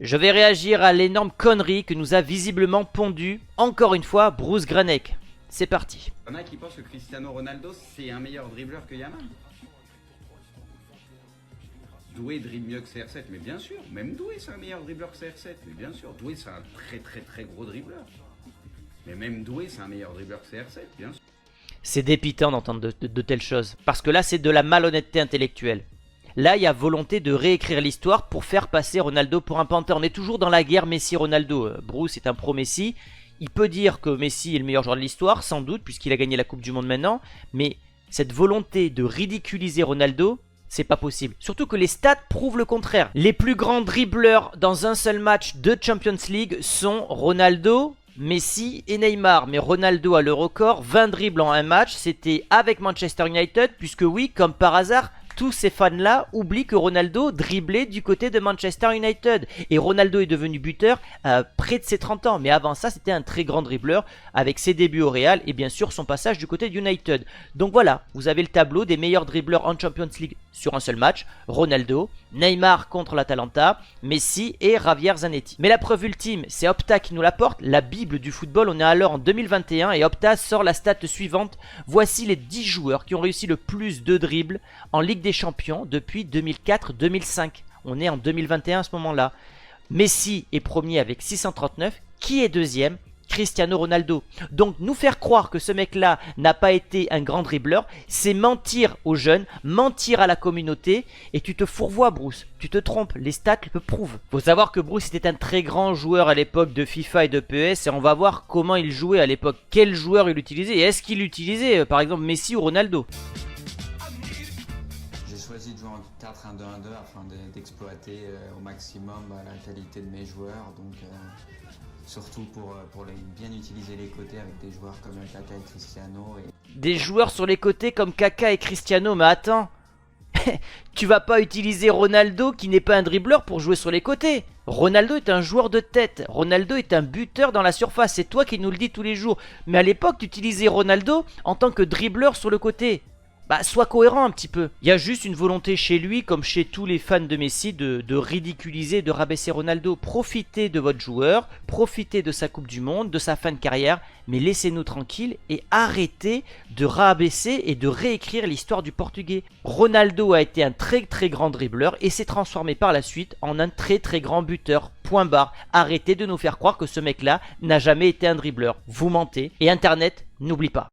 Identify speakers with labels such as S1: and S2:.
S1: Je vais réagir à l'énorme connerie que nous a visiblement pondu, encore une fois, Bruce Granek. C'est parti.
S2: Il y en a qui pensent que Cristiano Ronaldo c'est un meilleur dribbleur que Yamal. Doué dribble mieux que CR7, mais bien sûr. Même Doué c'est un meilleur dribbleur que CR7, mais bien sûr. Doué c'est un très gros dribbleur. Mais même Doué c'est un meilleur dribbleur que CR7, bien sûr.
S1: C'est dépitant d'entendre de telles choses, parce que là c'est de la malhonnêteté intellectuelle. Là il y a volonté de réécrire l'histoire pour faire passer Ronaldo pour un panthère. On est toujours dans la guerre Messi-Ronaldo. Bruce est un pro-Messi. Il peut dire que Messi est le meilleur joueur de l'histoire, sans doute, puisqu'il a gagné la Coupe du Monde maintenant. Mais cette volonté de ridiculiser Ronaldo, c'est pas possible. Surtout que les stats prouvent le contraire. Les plus grands dribbleurs dans un seul match de Champions League sont Ronaldo, Messi et Neymar. Mais Ronaldo a le record, 20 dribbles en un match. C'était avec Manchester United, puisque oui, comme par hasard, tous ces fans-là oublient que Ronaldo driblait du côté de Manchester United. Et Ronaldo est devenu buteur près de ses 30 ans. Mais avant ça, c'était un très grand dribbleur avec ses débuts au Real et bien sûr son passage du côté d'United. Donc voilà, vous avez le tableau des meilleurs dribbleurs en Champions League sur un seul match. Ronaldo, Neymar contre l'Atalanta, Messi et Javier Zanetti. Mais la preuve ultime, c'est Opta qui nous l'apporte, la bible du football. On est alors en 2021 et Opta sort la stat suivante. Voici les 10 joueurs qui ont réussi le plus de dribbles en Ligue des Champions depuis 2004-2005. On est en 2021 à ce moment-là. Messi est premier avec 639. Qui est deuxième? Cristiano Ronaldo. Donc nous faire croire que ce mec-là n'a pas été un grand dribbleur, c'est mentir aux jeunes, mentir à la communauté, et tu te fourvoies Bruce, tu te trompes, les stats le prouvent. Faut savoir que Bruce était un très grand joueur à l'époque de FIFA et de PES, et on va voir comment il jouait à l'époque, quel joueur il utilisait, et est-ce qu'il utilisait par exemple Messi ou Ronaldo.
S3: J'ai choisi de jouer en 4-1-2-1-2 afin d'exploiter au maximum la qualité de mes joueurs, donc surtout pour bien utiliser les côtés avec des joueurs comme Kaka et Cristiano.
S1: Des joueurs sur les côtés comme Kaka et Cristiano, mais attends, tu vas pas utiliser Ronaldo qui n'est pas un dribbleur pour jouer sur les côtés. Ronaldo est un joueur de tête, Ronaldo est un buteur dans la surface, c'est toi qui nous le dis tous les jours. Mais à l'époque, tu utilisais Ronaldo en tant que dribbleur sur le côté. Bah, sois cohérent un petit peu. Il y a juste une volonté chez lui, comme chez tous les fans de Messi, de ridiculiser, de rabaisser Ronaldo. Profitez de votre joueur, profitez de sa Coupe du Monde, de sa fin de carrière, mais laissez-nous tranquilles et arrêtez de rabaisser et de réécrire l'histoire du Portugais. Ronaldo a été un très grand dribbleur et s'est transformé par la suite en un très grand buteur. Point barre. Arrêtez de nous faire croire que ce mec-là n'a jamais été un dribbleur. Vous mentez et Internet, n'oublie pas.